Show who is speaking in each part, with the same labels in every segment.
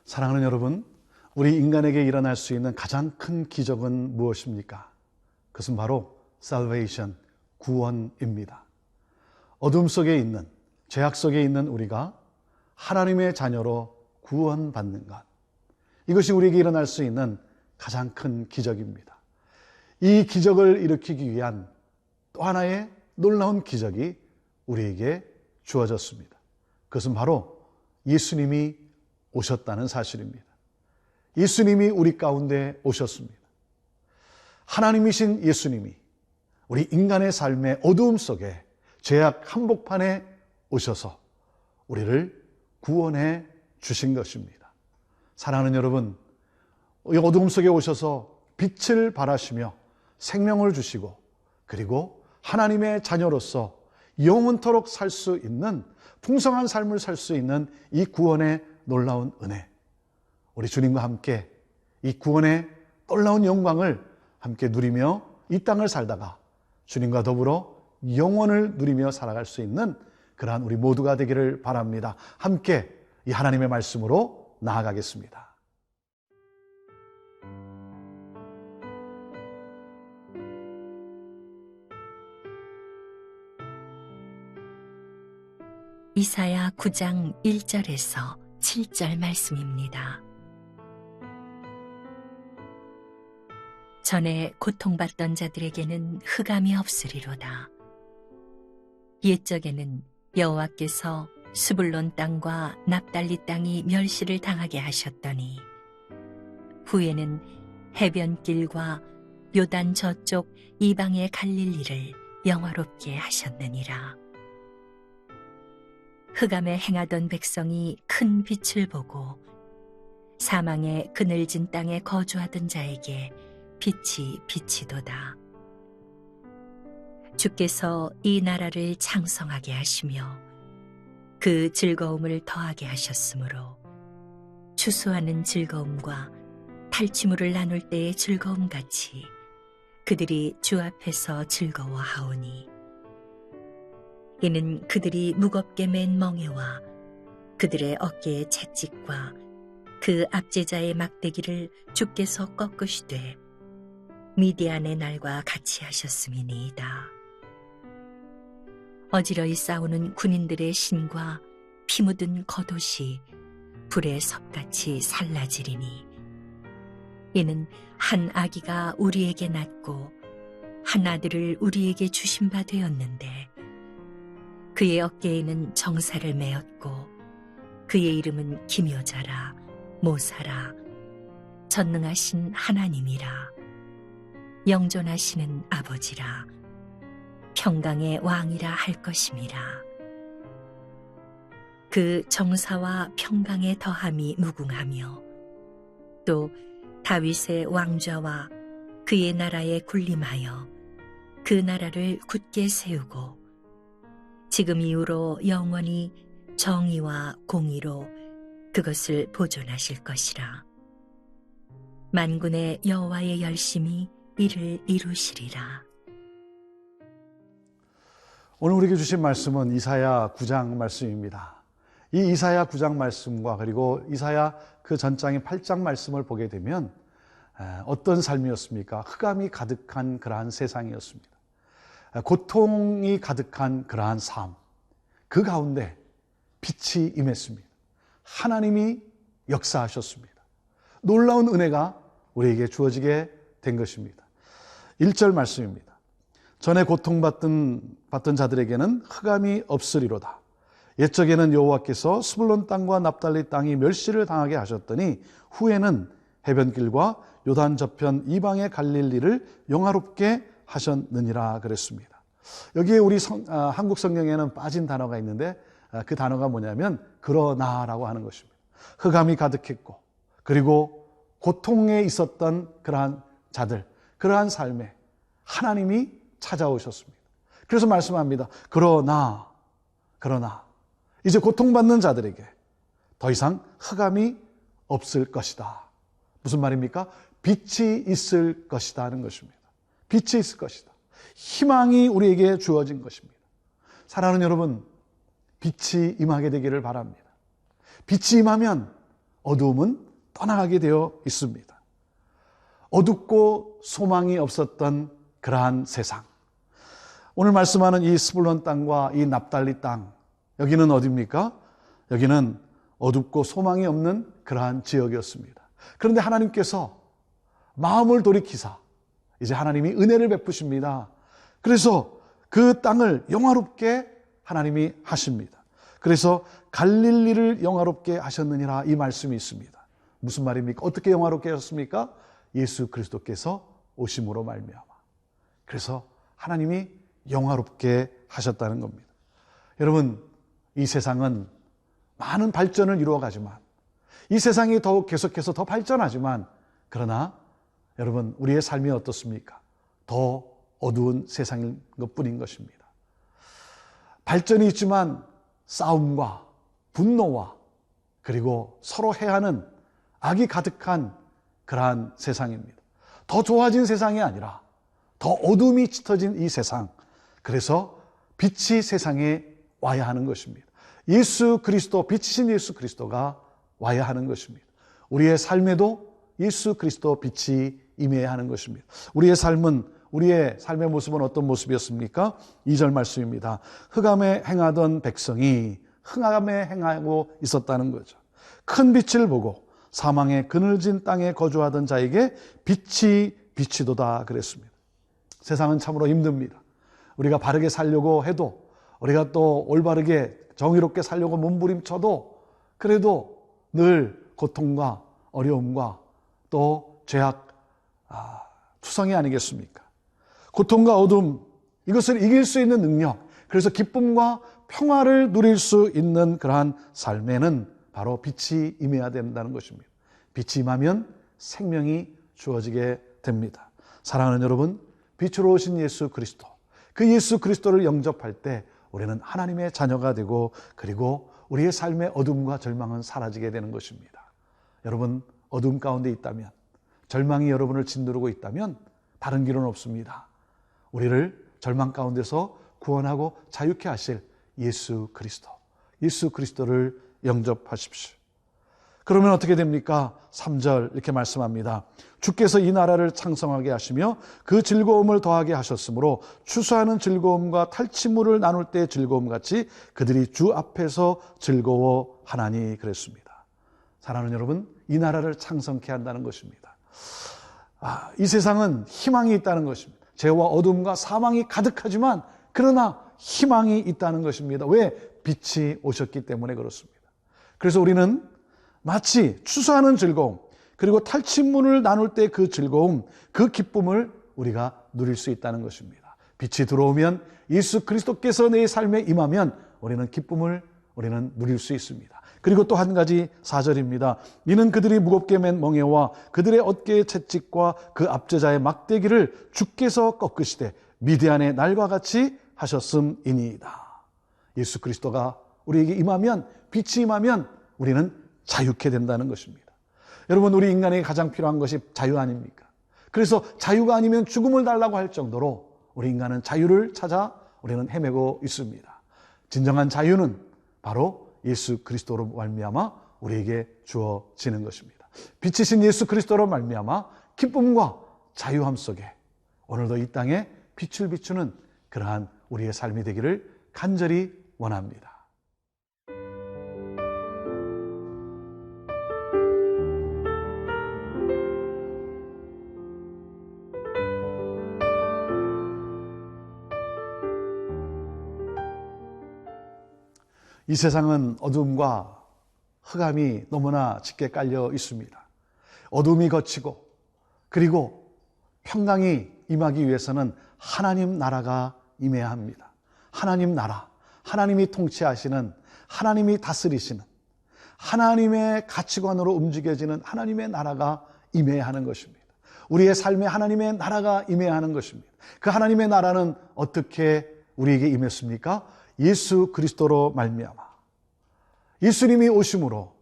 Speaker 1: 사랑하는 여러분, 우리 인간에게 일어날 수 있는 가장 큰 기적은 무엇입니까? 그것은 바로 salvation, 구원입니다. 어둠 속에 있는, 죄악 속에 있는 우리가 하나님의 자녀로 구원받는 것, 이것이 우리에게 일어날 수 있는 가장 큰 기적입니다. 이 기적을 일으키기 위한 또 하나의 놀라운 기적이 우리에게 주어졌습니다. 그것은 바로 예수님이 오셨다는 사실입니다. 예수님이 우리 가운데 오셨습니다. 하나님이신 예수님이 우리 인간의 삶의 어두움 속에, 죄악 한복판에 오셔서 우리를 구원해 주신 것입니다. 사랑하는 여러분, 이 어두움 속에 오셔서 빛을 발하시며 생명을 주시고, 그리고 하나님의 자녀로서 영원토록 살 수 있는 풍성한 삶을 살 수 있는 이 구원의 놀라운 은혜, 우리 주님과 함께 이 구원의 놀라운 영광을 함께 누리며 이 땅을 살다가 주님과 더불어 영원을 누리며 살아갈 수 있는 그러한 우리 모두가 되기를 바랍니다. 함께 이 하나님의 말씀으로 나아가겠습니다.
Speaker 2: 이사야 9장 1절에서 7절 말씀입니다. 전에 고통받던 자들에게는 흑암이 없으리로다. 옛적에는 여호와께서 스불론 땅과 납달리 땅이 멸시를 당하게 하셨더니 후에는 해변길과 요단 저쪽 이방의 갈릴리를 영화롭게 하셨느니라. 흑암에 행하던 백성이 큰 빛을 보고 사망의 그늘진 땅에 거주하던 자에게 빛이 비치도다. 주께서 이 나라를 창성하게 하시며 그 즐거움을 더하게 하셨으므로 추수하는 즐거움과 탈취물을 나눌 때의 즐거움같이 그들이 주 앞에서 즐거워하오니 이는 그들이 무겁게 맨 멍에와 그들의 어깨의 채찍과 그 압제자의 막대기를 주께서 꺾으시되 미디안의 날과 같이 하셨음이니이다. 어지러이 싸우는 군인들의 신과 피 묻은 겉옷이 불의 섭같이 살라지리니 이는 한 아기가 우리에게 낳고 한 아들을 우리에게 주신 바 되었는데 그의 어깨에는 정사를 메었고 그의 이름은 기묘자라 모사라 전능하신 하나님이라 영존하시는 아버지라 평강의 왕이라 할 것임이라. 그 정사와 평강의 더함이 무궁하며 또 다윗의 왕좌와 그의 나라에 군림하여 그 나라를 굳게 세우고 지금 이후로 영원히 정의와 공의로 그것을 보존하실 것이라. 만군의 여호와의 열심이 이를 이루시리라.
Speaker 1: 오늘 우리에게 주신 말씀은 이사야 9장 말씀입니다. 이 이사야 9장 말씀과 그리고 이사야 그 전장인 8장 말씀을 보게 되면 어떤 삶이었습니까? 흑암이 가득한 그러한 세상이었습니다. 고통이 가득한 그러한 삶, 그 가운데 빛이 임했습니다. 하나님이 역사하셨습니다. 놀라운 은혜가 우리에게 주어지게 된 것입니다. 1절 말씀입니다. 전에 고통받던 자들에게는 흑암이 없으리로다. 옛적에는 여호와께서 스불론 땅과 납달리 땅이 멸시를 당하게 하셨더니 후에는 해변길과 요단 저편 이방의 갈릴리를 영화롭게 하셨느니라 그랬습니다. 여기에 우리 한국 성경에는 빠진 단어가 있는데 그 단어가 뭐냐면 그러나라고 하는 것입니다. 흑암이 가득했고 그리고 고통에 있었던 그러한 자들, 그러한 삶에 하나님이 찾아오셨습니다. 그래서 말씀합니다. 그러나 이제 고통받는 자들에게 더 이상 흑암이 없을 것이다. 무슨 말입니까? 빛이 있을 것이다 하는 것입니다. 빛이 있을 것이다. 희망이 우리에게 주어진 것입니다. 사랑하는 여러분, 빛이 임하게 되기를 바랍니다. 빛이 임하면 어두움은 떠나가게 되어 있습니다. 어둡고 소망이 없었던 그러한 세상. 오늘 말씀하는 이 스불론 땅과 이 납달리 땅, 여기는 어디입니까? 여기는 어둡고 소망이 없는 그러한 지역이었습니다. 그런데 하나님께서 마음을 돌이키사 이제 하나님이 은혜를 베푸십니다. 그래서 그 땅을 영화롭게 하나님이 하십니다. 그래서 갈릴리를 영화롭게 하셨느니라 이 말씀이 있습니다. 무슨 말입니까? 어떻게 영화롭게 하셨습니까? 예수 그리스도께서 오심으로 말미암아. 그래서 하나님이 영화롭게 하셨다는 겁니다. 여러분, 이 세상은 많은 발전을 이루어가지만, 이 세상이 더욱 계속해서 더 발전하지만, 그러나 여러분, 우리의 삶이 어떻습니까? 더 어두운 세상인 것뿐인 것입니다. 발전이 있지만 싸움과 분노와 그리고 서로 해하는 악이 가득한 그러한 세상입니다. 더 좋아진 세상이 아니라 더 어둠이 짙어진 이 세상. 그래서 빛이 세상에 와야 하는 것입니다. 예수 그리스도, 빛이신 예수 그리스도가 와야 하는 것입니다. 우리의 삶에도 예수 그리스도 빛이 임해야 하는 것입니다. 우리의 삶의 모습은 어떤 모습이었습니까? 2절 말씀입니다. 흑암에 행하던 백성이 흑암에 행하고 있었다는 거죠. 큰 빛을 보고 사망의 그늘진 땅에 거주하던 자에게 빛이 비치도다 그랬습니다. 세상은 참으로 힘듭니다. 우리가 바르게 살려고 해도, 우리가 또 올바르게 정의롭게 살려고 몸부림쳐도 그래도 늘 고통과 어려움과 또 죄악, 투성이 아니겠습니까? 고통과 어둠, 이것을 이길 수 있는 능력, 그래서 기쁨과 평화를 누릴 수 있는 그러한 삶에는 바로 빛이 임해야 된다는 것입니다. 빛이 임하면 생명이 주어지게 됩니다. 사랑하는 여러분, 빛으로 오신 예수 그리스도, 그 예수 그리스도를 영접할 때 우리는 하나님의 자녀가 되고, 그리고 우리의 삶의 어둠과 절망은 사라지게 되는 것입니다. 여러분, 어둠 가운데 있다면, 절망이 여러분을 짓누르고 있다면 다른 길은 없습니다. 우리를 절망 가운데서 구원하고 자유케 하실 예수 그리스도, 예수 그리스도를 영접하십시오. 그러면 어떻게 됩니까? 3절 이렇게 말씀합니다. 주께서 이 나라를 창성하게 하시며 그 즐거움을 더하게 하셨으므로 추수하는 즐거움과 탈취물을 나눌 때의 즐거움같이 그들이 주 앞에서 즐거워하나니 그랬습니다. 사랑하는 여러분, 이 나라를 창성케 한다는 것입니다. 이 세상은 희망이 있다는 것입니다. 죄와 어둠과 사망이 가득하지만 그러나 희망이 있다는 것입니다. 왜? 빛이 오셨기 때문에 그렇습니다. 그래서 우리는 마치 추수하는 즐거움, 그리고 탈취물을 나눌 때 그 즐거움, 그 기쁨을 우리가 누릴 수 있다는 것입니다. 빛이 들어오면, 예수 그리스도께서 내 삶에 임하면 우리는 기쁨을 우리는 누릴 수 있습니다. 그리고 또 한 가지 4절입니다. 이는 그들이 무겁게 맨 멍에와 그들의 어깨의 채찍과 그 압제자의 막대기를 주께서 꺾으시되 미디안의 날과 같이 하셨음이니이다. 예수 그리스도가 우리에게 임하면, 빛이 임하면 우리는 자유케 된다는 것입니다. 여러분, 우리 인간에게 가장 필요한 것이 자유 아닙니까? 그래서 자유가 아니면 죽음을 달라고 할 정도로 우리 인간은 자유를 찾아 우리는 헤매고 있습니다. 진정한 자유는 바로 예수 그리스도로 말미암아 우리에게 주어지는 것입니다. 빛이신 예수 그리스도로 말미암아 기쁨과 자유함 속에 오늘도 이 땅에 빛을 비추는 그러한 우리의 삶이 되기를 간절히 원합니다. 이 세상은 어둠과 흑암이 너무나 짙게 깔려 있습니다. 어둠이 걷히고, 그리고 평강이 임하기 위해서는 하나님 나라가 임해야 합니다. 하나님 나라, 하나님이 통치하시는, 하나님이 다스리시는, 하나님의 가치관으로 움직여지는 하나님의 나라가 임해야 하는 것입니다. 우리의 삶에 하나님의 나라가 임해야 하는 것입니다. 그 하나님의 나라는 어떻게 우리에게 임했습니까? 예수 그리스도로 말미암아 예수님이 오심으로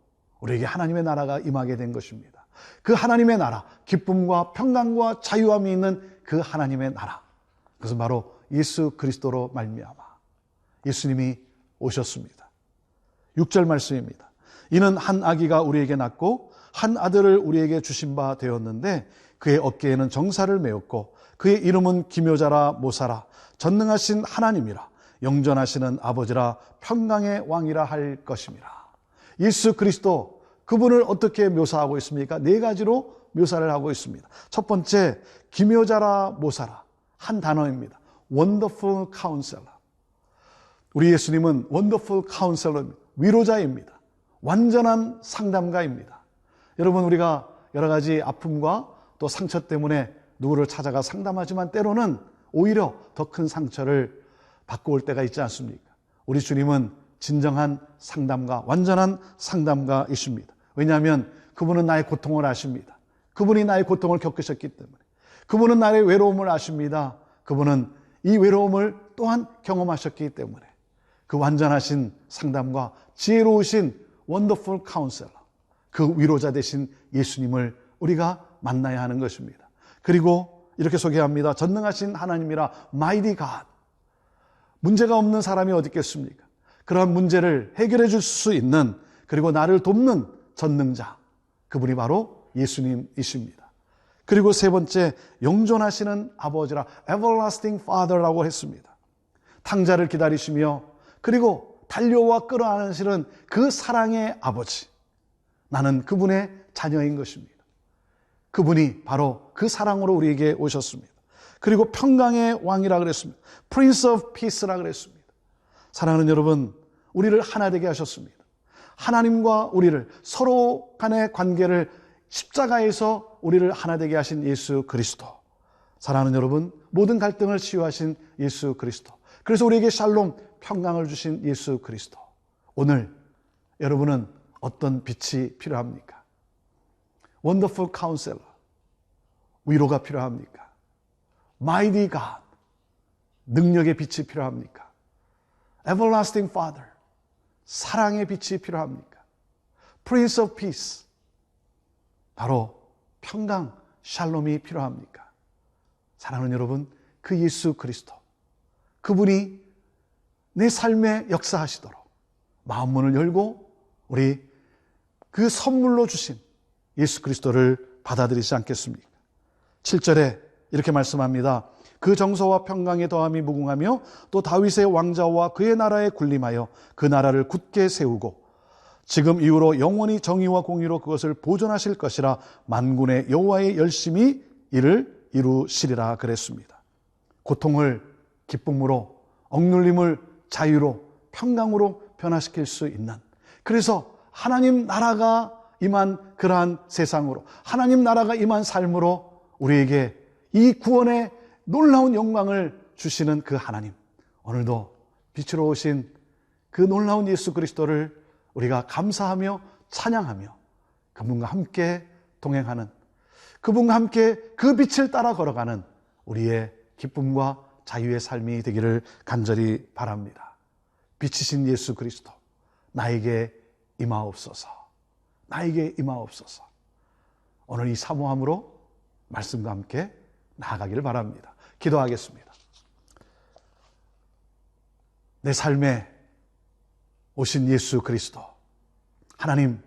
Speaker 1: 우리에게 하나님의 나라가 임하게 된 것입니다. 그 하나님의 나라, 기쁨과 평강과 자유함이 있는 그 하나님의 나라, 그것은 바로 예수 그리스도로 말미암아 예수님이 오셨습니다. 6절 말씀입니다. 이는 한 아기가 우리에게 낳고 한 아들을 우리에게 주신 바 되었는데 그의 어깨에는 정사를 메었고 그의 이름은 기묘자라 모사라 전능하신 하나님이라 영전하시는 아버지라 평강의 왕이라 할 것임이라. 예수 그리스도 그분을 어떻게 묘사하고 있습니까? 네 가지로 묘사를 하고 있습니다. 첫 번째, 기묘자라 모사라. 한 단어입니다. Wonderful Counselor. 우리 예수님은 Wonderful Counselor입니다. 위로자입니다. 완전한 상담가입니다. 여러분, 우리가 여러 가지 아픔과 또 상처 때문에 누구를 찾아가 상담하지만 때로는 오히려 더 큰 상처를 받고 올 때가 있지 않습니까? 우리 주님은 진정한 상담가, 완전한 상담가이십니다. 왜냐하면 그분은 나의 고통을 아십니다. 그분이 나의 고통을 겪으셨기 때문에. 그분은 나의 외로움을 아십니다. 그분은 이 외로움을 또한 경험하셨기 때문에 그 완전하신 상담과 지혜로우신 원더풀 카운셀러, 그 위로자 되신 예수님을 우리가 만나야 하는 것입니다. 그리고 이렇게 소개합니다. 전능하신 하나님이라 mighty God. 문제가 없는 사람이 어디 있겠습니까? 그러한 문제를 해결해 줄 수 있는, 그리고 나를 돕는 전능자, 그분이 바로 예수님이십니다. 그리고 세 번째, 영존하시는 아버지라 everlasting father라고 했습니다. 탕자를 기다리시며 그리고 달려와 끌어안으시는 그 사랑의 아버지, 나는 그분의 자녀인 것입니다. 그분이 바로 그 사랑으로 우리에게 오셨습니다. 그리고 평강의 왕이라 그랬습니다. Prince of Peace라 그랬습니다. 사랑하는 여러분, 우리를 하나 되게 하셨습니다. 하나님과 우리를, 서로 간의 관계를 십자가에서 우리를 하나 되게 하신 예수 그리스도. 사랑하는 여러분, 모든 갈등을 치유하신 예수 그리스도. 그래서 우리에게 샬롬, 평강을 주신 예수 그리스도. 오늘 여러분은 어떤 빛이 필요합니까? 원더풀 카운셀러, 위로가 필요합니까? 마이티 갓, 능력의 빛이 필요합니까? 에버라스팅 파더, 사랑의 빛이 필요합니까? 프린스 오브 피스, 바로 평강, 샬롬이 필요합니까? 사랑하는 여러분, 그 예수 그리스도, 그분이 내 삶에 역사하시도록 마음 문을 열고 우리 그 선물로 주신 예수 그리스도를 받아들이지 않겠습니까? 7절에 이렇게 말씀합니다. 그 정서와 평강의 더함이 무궁하며 또 다윗의 왕자와 그의 나라에 군림하여 그 나라를 굳게 세우고 지금 이후로 영원히 정의와 공의로 그것을 보존하실 것이라 만군의 여호와의 열심히 이를 이루시리라 그랬습니다. 고통을 기쁨으로, 억눌림을 자유로, 평강으로 변화시킬 수 있는, 그래서 하나님 나라가 임한 그러한 세상으로, 하나님 나라가 임한 삶으로 우리에게 이 구원의 놀라운 영광을 주시는 그 하나님, 오늘도 빛으로 오신 그 놀라운 예수 그리스도를 우리가 감사하며 찬양하며 그분과 함께 동행하는, 그분과 함께 그 빛을 따라 걸어가는 우리의 기쁨과 자유의 삶이 되기를 간절히 바랍니다. 빛이신 예수 그리스도, 나에게 임하옵소서, 나에게 임하옵소서. 오늘 이 사모함으로 말씀과 함께 나아가기를 바랍니다. 기도하겠습니다. 내 삶에 오신 예수 그리스도, 하나님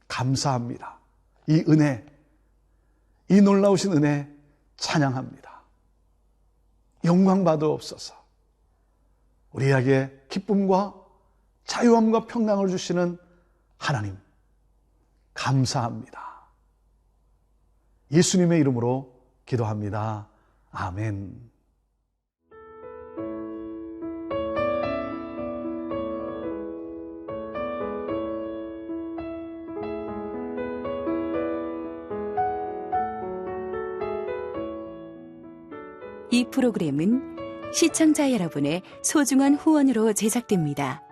Speaker 1: 감사합니다. 이 은혜, 이 놀라우신 은혜 찬양합니다. 영광 받으옵소서. 우리에게 기쁨과 자유함과 평강을 주시는 하나님 감사합니다. 예수님의 이름으로 기도합니다. 아멘.
Speaker 3: 이 프로그램은 시청자 여러분의 소중한 후원으로 제작됩니다.